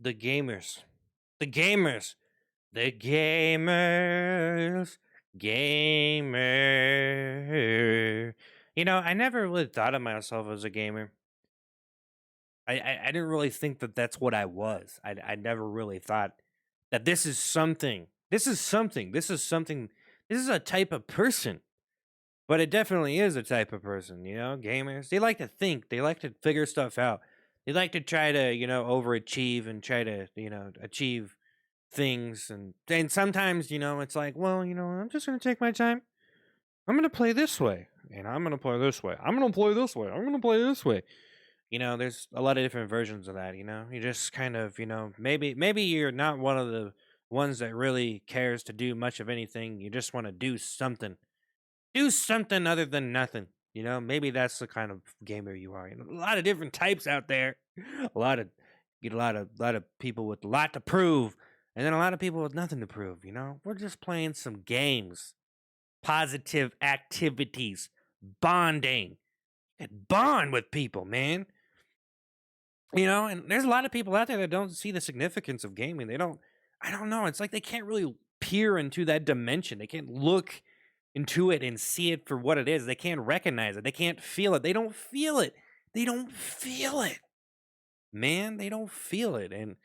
the gamers, the gamers, the gamers, gamer. I never really thought of myself as a gamer. I didn't really think that that's what I was. I never really thought that this is something. This is something. This is something. This is a type of person. But it definitely is a type of person, gamers. They like to think, they like to figure stuff out. They like to try to, overachieve and try to, achieve things and sometimes, it's like, well, I'm just going to take my time. I'm going to play this way and I'm going to play this way. I'm going to play this way. I'm going to play this way. There's a lot of different versions of that, You just kind of, maybe you're not one of the ones that really cares to do much of anything. You just want to do something other than nothing. Maybe that's the kind of gamer you are. A lot of different types out there. A lot of get a lot of people with a lot to prove, and then a lot of people with nothing to prove. We're just playing some games, positive activities, bonding, and bond with people, man. And there's a lot of people out there that don't see the significance of gaming. They don't. I don't know. It's like they can't really peer into that dimension. They can't look into it and see it for what it is. They can't recognize it. They can't feel it. They don't feel it. They don't feel it. Man, they don't feel it. And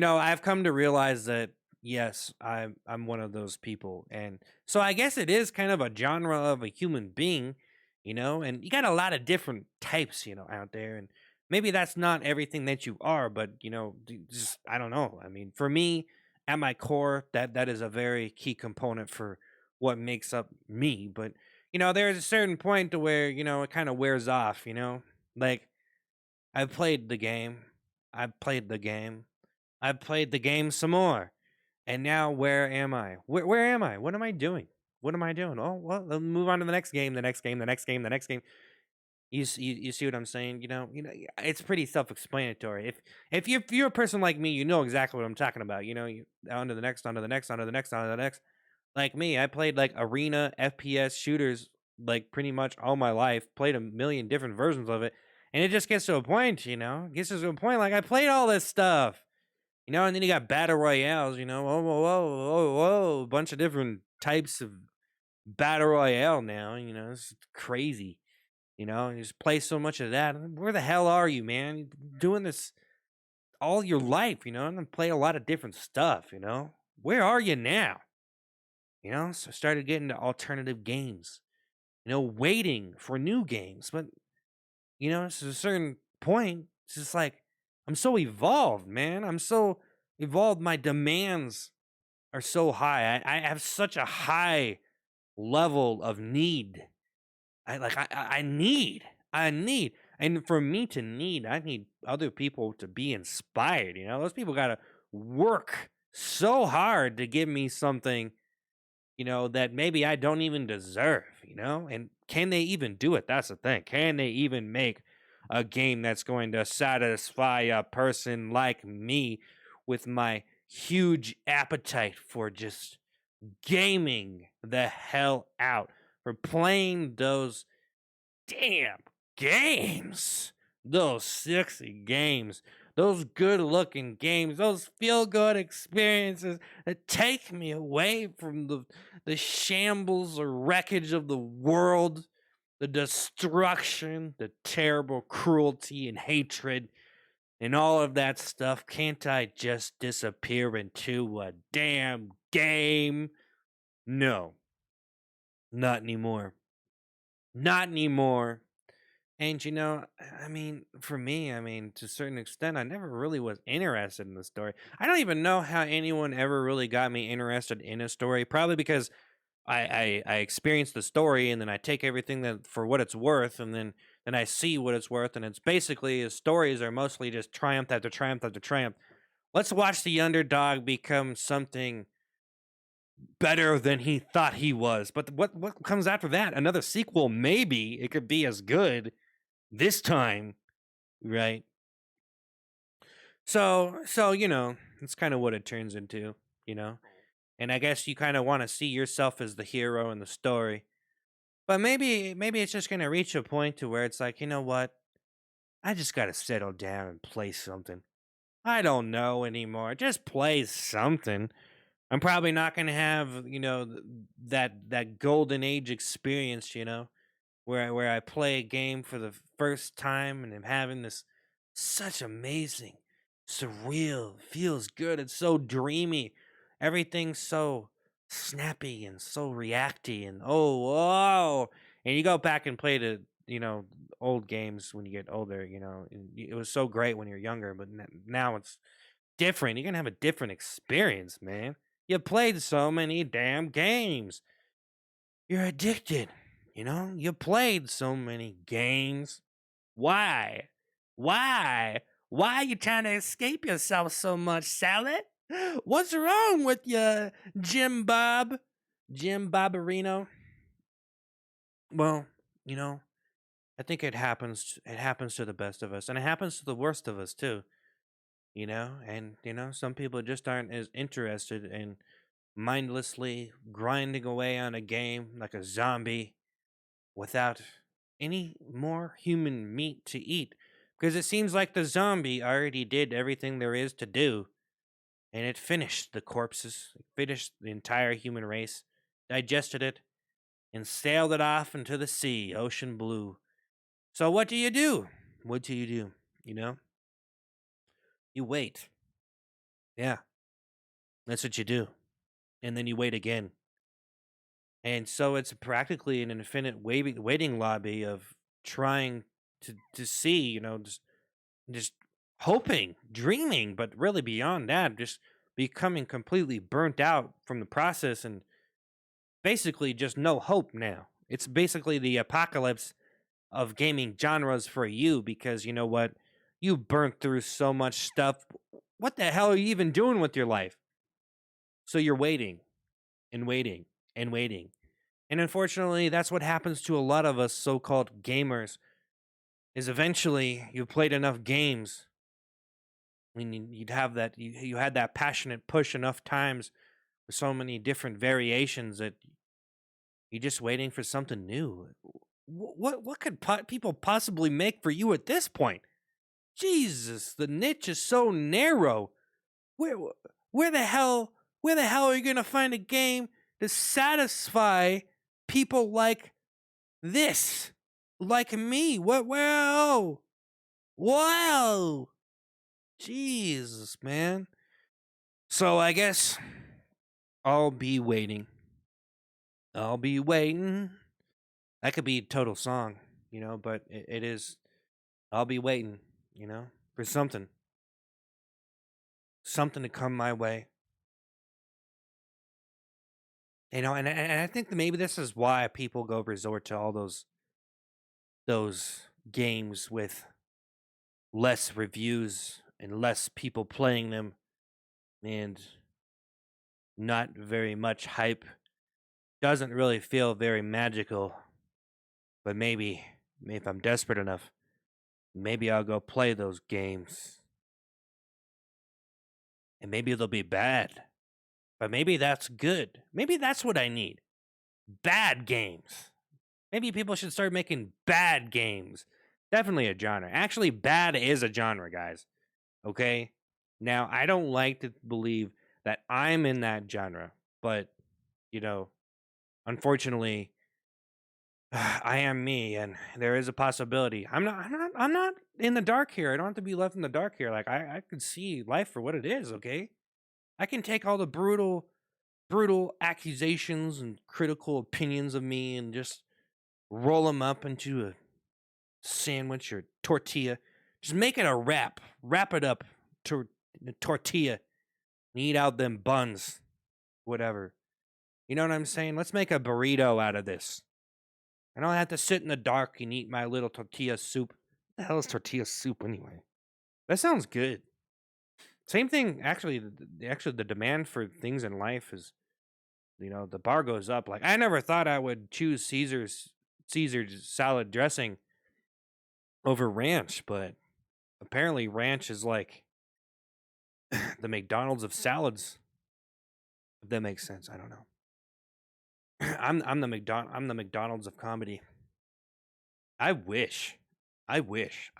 I've come to realize that yes, I'm one of those people. And so I guess it is kind of a genre of a human being, and you got a lot of different types, out there. And maybe that's not everything that you are, but just I don't know. I mean, for me, at my core, that is a very key component for what makes up me. But there's a certain point to where it kind of wears off. Like I've played the game, I've played the game, I've played the game some more, and now where am I? Where am I? What am I doing? What am I doing? Oh well, let's move on to the next game, the next game, the next game, the next game. You see what I'm saying? It's pretty self-explanatory. If you're a person like me, you know exactly what I'm talking about. You on to the next, on to the next, on to the next, on to the next. Like me, I played like arena FPS shooters like pretty much all my life. Played a million different versions of it, and it just gets to a point. It gets to a point like I played all this stuff. And then you got battle royales. Whoa, whoa, whoa, whoa, whoa, a bunch of different types of battle royale now. It's crazy. You just play so much of that. Where the hell are you, man? You've been doing this all your life, and then play a lot of different stuff. Where are you now? So I started getting to alternative games. Waiting for new games, but to a certain point, it's just like I'm so evolved, man. I'm so evolved. My demands are so high. I have such a high level of need. I need, and for me to need, I need other people to be inspired. Those people got to work so hard to give me something, that maybe I don't even deserve. And can they even do it? That's the thing. Can they even make a game that's going to satisfy a person like me with my huge appetite for just gaming the hell out, for playing those damn games, those sexy games, those good looking games, those feel good experiences that take me away from the shambles or wreckage of the world, the destruction, the terrible cruelty and hatred, and all of that stuff. Can't I just disappear into a damn game? No, not anymore. Not anymore. And I mean, for me, I mean, to a certain extent, I never really was interested in the story. I don't even know how anyone ever really got me interested in a story. Probably because I experienced the story and then I take everything that for what it's worth, and then I see what it's worth, and it's basically stories are mostly just triumph after triumph after triumph. Let's watch the underdog become something better than he thought he was. But what comes after that? Another sequel? Maybe it could be as good this time, right? So it's kind of what it turns into, you know. And I guess you kind of want to see yourself as the hero in the story, but maybe it's just gonna reach a point to where it's like, you know what? I just gotta settle down and play something. I don't know anymore. Just play something. I'm probably not going to have, that golden age experience, where I play a game for the first time and I'm having this such amazing, surreal, feels good. It's so dreamy. Everything's so snappy and so reacty and oh whoa. And you go back and play the old games when you get older. And it was so great when you're younger, but now it's different. You're gonna have a different experience, man. You played so many damn games. You're addicted. You played so many games. Why? Why? Why are you trying to escape yourself so much, Salad? What's wrong with you, Jim Bob? Jim Barbarino? Well, you know, I think it happens to the best of us, and it happens to the worst of us too. And some people just aren't as interested in mindlessly grinding away on a game like a zombie without any more human meat to eat. Because it seems like the zombie already did everything there is to do, and it finished the corpses, it finished the entire human race, digested it, and sailed it off into the sea, ocean blue. So what do you do? What do you do? You know? You wait. Yeah, that's what you do. And then you wait again. And so it's practically an infinite waiting lobby of trying to see, just hoping, dreaming, but really beyond that, just becoming completely burnt out from the process and basically just no hope now. It's basically the apocalypse of gaming genres for you because you know what? You burnt through so much stuff. What the hell are you even doing with your life? So you're waiting and waiting and waiting. And unfortunately, that's what happens to a lot of us so-called gamers is eventually you played enough games. I mean, you'd have that you had that passionate push enough times with so many different variations that you're just waiting for something new. What could people possibly make for you at this point? Jesus, the niche is so narrow. Where where the hell are you gonna find a game to satisfy people like this, like me? What? Whoa, Jesus, man. So I guess I'll be waiting. I'll be waiting. That could be a total song, but it is. I'll be waiting, for something to come my way. And I think that maybe this is why people go resort to all those games with less reviews and less people playing them and not very much hype. Doesn't really feel very magical, but maybe if I'm desperate enough, maybe I'll go play those games. And maybe they'll be bad, but maybe that's good. Maybe that's what I need. Bad games. Maybe people should start making bad games. Definitely a genre. Actually, bad is a genre, guys. Okay? Now, I don't like to believe that I'm in that genre, but, you know, unfortunately, I am me, and there is a possibility. I'm not in the dark here. I don't have to be left in the dark here. Like I can see life for what it is. Okay, I can take all the brutal accusations and critical opinions of me and just roll them up into a sandwich or tortilla. Just make it a wrap it up to a tortilla and eat out them buns, whatever. You know what I'm saying? Let's make a burrito out of this. I don't have to sit in the dark and eat my little tortilla soup. What the hell is tortilla soup anyway? That sounds good. Same thing, actually. Actually, the demand for things in life is, the bar goes up. Like I never thought I would choose Caesar's salad dressing over ranch, but apparently ranch is like the McDonald's of salads. If that makes sense, I don't know. I'm the McDonald's of comedy. I wish, I wish,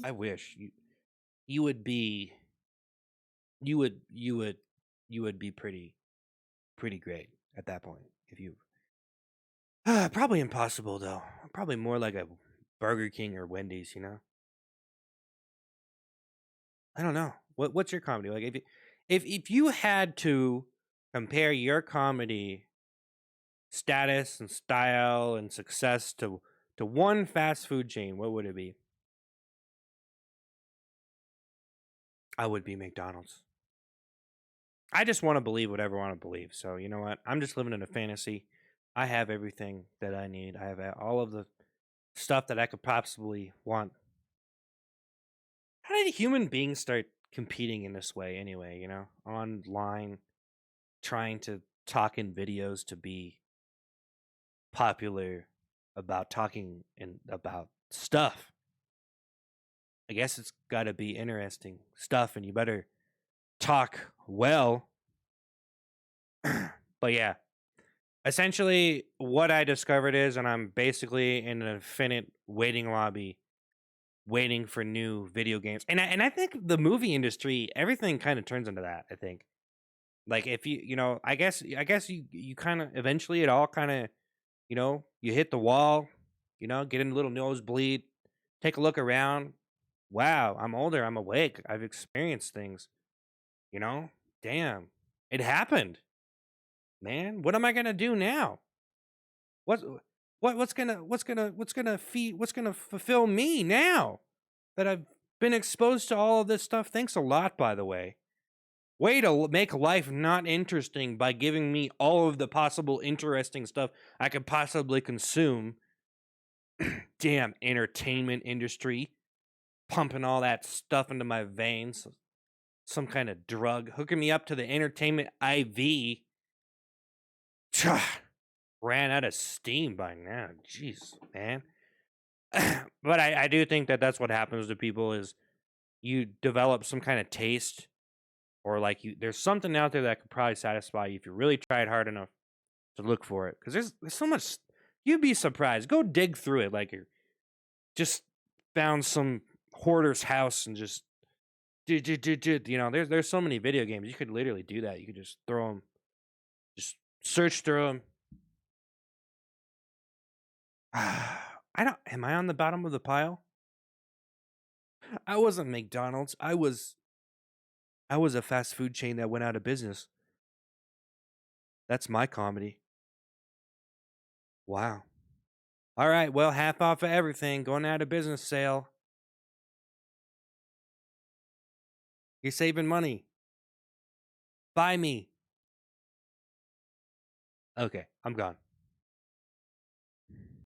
I wish you would be. you would be pretty great at that point if you probably impossible though. Probably more like a Burger King or Wendy's, you know? I don't know. What's your comedy? Like if you had to compare your comedy status and style and success to one fast food chain, what would it be? I would be McDonald's. I just want to believe whatever I want to believe. So you know what? I'm just living in a fantasy. I have everything that I need. I have all of the stuff that I could possibly want. How did human beings start competing in this way anyway? You know, online, trying to talk in videos to be popular about talking and about stuff. I guess it's got to be interesting stuff, and you better talk well. But yeah, essentially, what I discovered is, and I'm basically in an infinite waiting lobby, waiting for new video games. And I think the movie industry, everything kind of turns into that. I think, like if I guess you kind of eventually it all kind of you hit the wall, get in a little nosebleed, take a look around. Wow, I'm older. I'm awake. I've experienced things. You know, damn, it happened, man. What am I gonna do now? What what's gonna fulfill me now that I've been exposed to all of this stuff? Thanks a lot, by the way. Way to make life not interesting by giving me all of the possible interesting stuff I could possibly consume. Damn entertainment industry pumping all that stuff into my veins. Some kind of drug hooking me up to the entertainment IV. Ran out of steam by now. Jeez, man. But I do think that that's what happens to people is you develop some kind of taste or like there's something out there that could probably satisfy you if you really tried hard enough to look for it. Because there's so much. You'd be surprised. Go dig through it like you're just found some hoarder's house and just there's so many video games you could literally do that. You could just throw them, just search through them. I don't. Am I on the bottom of the pile? I wasn't McDonald's. I was a fast food chain that went out of business. That's my comedy. Wow. All right. Well, half off of everything. Going out of business sale. You're saving money. Buy me. Okay, I'm gone.